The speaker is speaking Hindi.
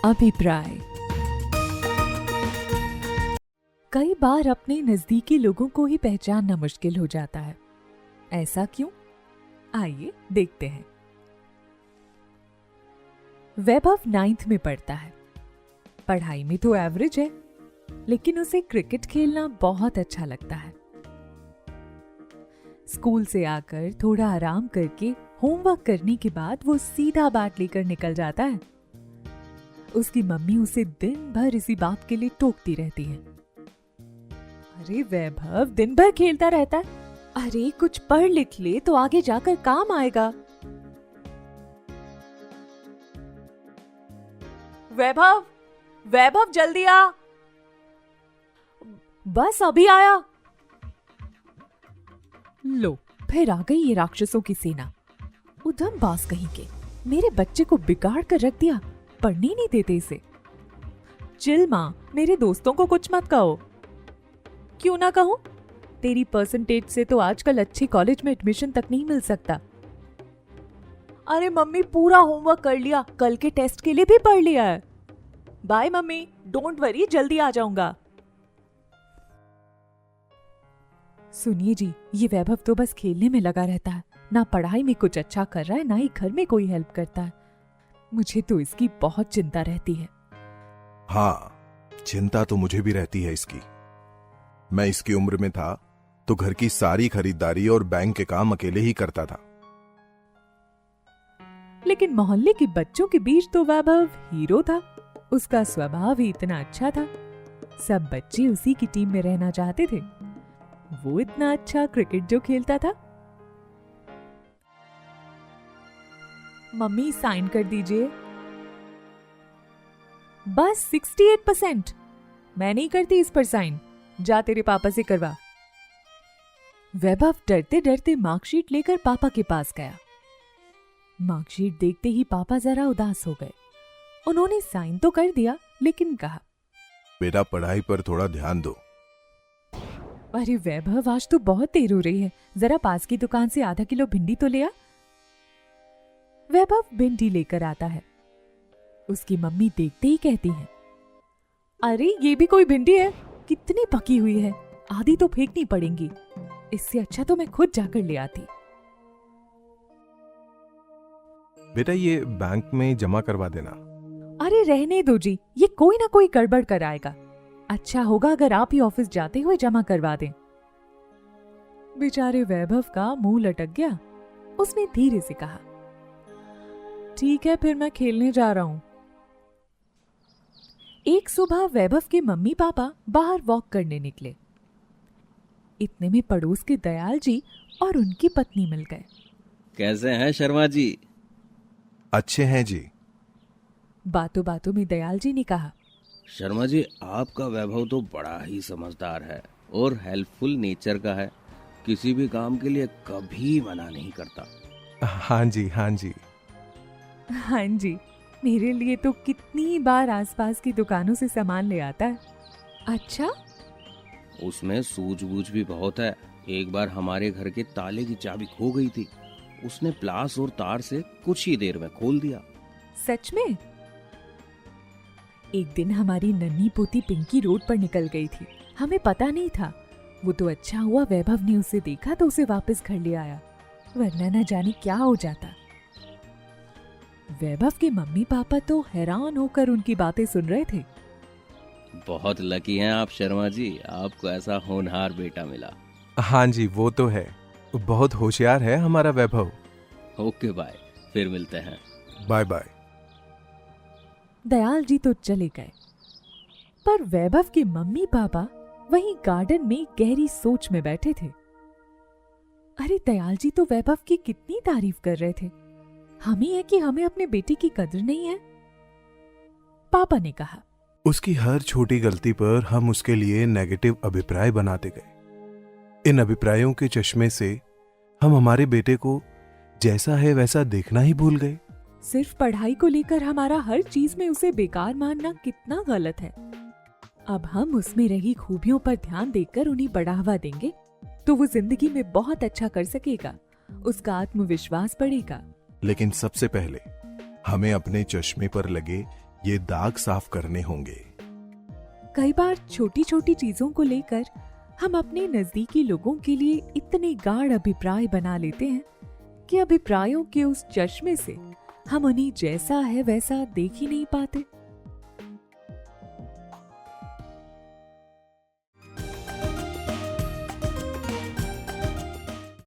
अभिप्राय। कई बार अपने नजदीकी लोगों को ही पहचानना मुश्किल हो जाता है। ऐसा क्यों? आइए देखते हैं। वैभव 9th में पढ़ता है। पढ़ाई में तो एवरेज है, लेकिन उसे क्रिकेट खेलना बहुत अच्छा लगता है। स्कूल से आकर थोड़ा आराम करके होमवर्क करने के बाद वो सीधा बैट लेकर निकल जाता है। उसकी मम्मी उसे दिन भर इसी बात के लिए टोकती रहती है। अरे वैभव, दिन भर खेलता रहता है। अरे कुछ पढ़ लिख ले तो आगे जाकर काम आएगा। वैभव, वैभव जल्दी आ। बस अभी आया। लो, फिर आ गई ये राक्षसों की सेना। उधम बास कहीं के, मेरे बच्चे को बिगाड़ कर रख दिया। पढ़ने नहीं देते इसे। चिल माँ, मेरे दोस्तों को कुछ मत कहो। क्यों ना कहूं? तेरी परसेंटेज से तो आजकल अच्छे कॉलेज में एडमिशन तक नहीं मिल सकता। अरे मम्मी, पूरा होमवर्क कर लिया, कल के टेस्ट के लिए भी पढ़ लिया है। बाय मम्मी, डोंट वरी, जल्दी आ जाऊंगा। सुनिए जी, ये वैभव तो बस खेलने में लगा रहता है, ना पढ़ाई में कुछ अच्छा कर रहा है, ना ही घर में कोई हेल्प करता है। मुझे तो इसकी बहुत चिंता रहती है। हाँ, चिंता तो मुझे भी रहती है इसकी। मैं इसकी उम्र में था तो घर की सारी खरीदारी और बैंक के काम अकेले ही करता था। लेकिन मोहल्ले के बच्चों के बीच तो वैभव हीरो था। उसका स्वभाव ही इतना अच्छा था। सब बच्चे उसी की टीम में रहना चाहते थे। वो इतना अच्छा क्रिकेट जो खेलता था। मम्मी, साइन कर दीजिए। बस 68%। मैं नहीं करती इस पर साइन। जा तेरे पापा से करवा। वैभव डरते डरते मार्कशीट लेकर पापा के पास गया। मार्कशीट देखते ही पापा जरा उदास हो गए। उन्होंने साइन तो कर दिया, लेकिन कहा, बेटा पढ़ाई पर थोड़ा ध्यान दो। अरे वैभव, आज तो बहुत देर हो रही है, जरा पास की दुकान से आधा किलो भिंडी तो ले आ। वैभव भिंडी लेकर आता है। उसकी मम्मी देखते ही कहती है, अरे ये भी कोई भिंडी है? कितनी पकी हुई है, आधी तो फेंकनी पड़ेगी। इससे अच्छा तो मैं खुद जाकर ले आती। बेटा ये बैंक में जमा करवा देना। अरे रहने दो जी, ये कोई ना कोई गड़बड़ कराएगा। अच्छा होगा अगर आप ही ऑफिस जाते हुए जमा करवा दें। बेचारे वैभव का मुंह लटक गया। उसने धीरे से कहा, ठीक है, फिर मैं खेलने जा रहा हूं। एक सुबह वैभव के मम्मी पापा बाहर वॉक करने निकले। इतने में पड़ोस के दयाल जी और उनकी पत्नी मिल गए। कैसे हैं शर्मा जी? अच्छे हैं जी। बातों बातों में दयाल जी ने कहा, शर्मा जी, आपका वैभव तो बड़ा ही समझदार है और हेल्पफुल नेचर का है। किसी भी काम के लिए कभी मना नहीं करता। हाँ जी, हाँ जी। हाँ जी, मेरे लिए तो कितनी बार आसपास की दुकानों से सामान ले आता है। अच्छा? उसमें सूझबूझ भी बहुत है। एक बार हमारे घर के ताले की चाबी खो गई थी। उसने प्लास और तार से कुछ ही देर में खोल दिया। सच में? एक दिन हमारी नन्ही पोती पिंकी रोड पर निकल गई थी। हमें पता नहीं था। वो तो अच्छा हुआ वैभव ने उसे देखा तो उसे वापस घर ले आया, वरना न जाने क्या हो जाता। वैभव के मम्मी पापा तो हैरान होकर उनकी बातें सुन रहे थे। बहुत लकी हैं आप शर्मा जी, आपको ऐसा होनहार बेटा मिला। हाँ जी, वो तो है। बहुत होशियार है हमारा वैभव। ओके बाय, फिर मिलते हैं। Bye bye. दयाल जी तो चले गए, पर वैभव के मम्मी पापा वहीं गार्डन में गहरी सोच में बैठे थे। अरे दयाल जी तो वैभव की कितनी तारीफ कर रहे थे। हम ही है कि हमें अपने बेटे की कदर नहीं है। पापा ने कहा, उसकी हर छोटी गलती पर हम उसके लिए नेगेटिव अभिप्राय बनाते गए। इन अभिप्रायों के चश्मे से हम हमारे बेटे को जैसा है वैसा देखना ही भूल गए। सिर्फ पढ़ाई को लेकर हमारा हर चीज में उसे बेकार मानना कितना गलत है। अब हम उसमें रही खूबियों पर ध्यान देकर उन्हें बढ़ावा देंगे तो वो जिंदगी में बहुत अच्छा कर सकेगा, उसका आत्मविश्वास बढ़ेगा। लेकिन सबसे पहले हमें अपने चश्मे पर लगे ये दाग साफ करने होंगे। कई बार छोटी छोटी चीजों को लेकर हम अपने नजदीकी लोगों के लिए इतने गाढ़ अभिप्राय बना लेते हैं कि अभिप्रायों के उस चश्मे से हम उन्हें जैसा है वैसा देख ही नहीं पाते।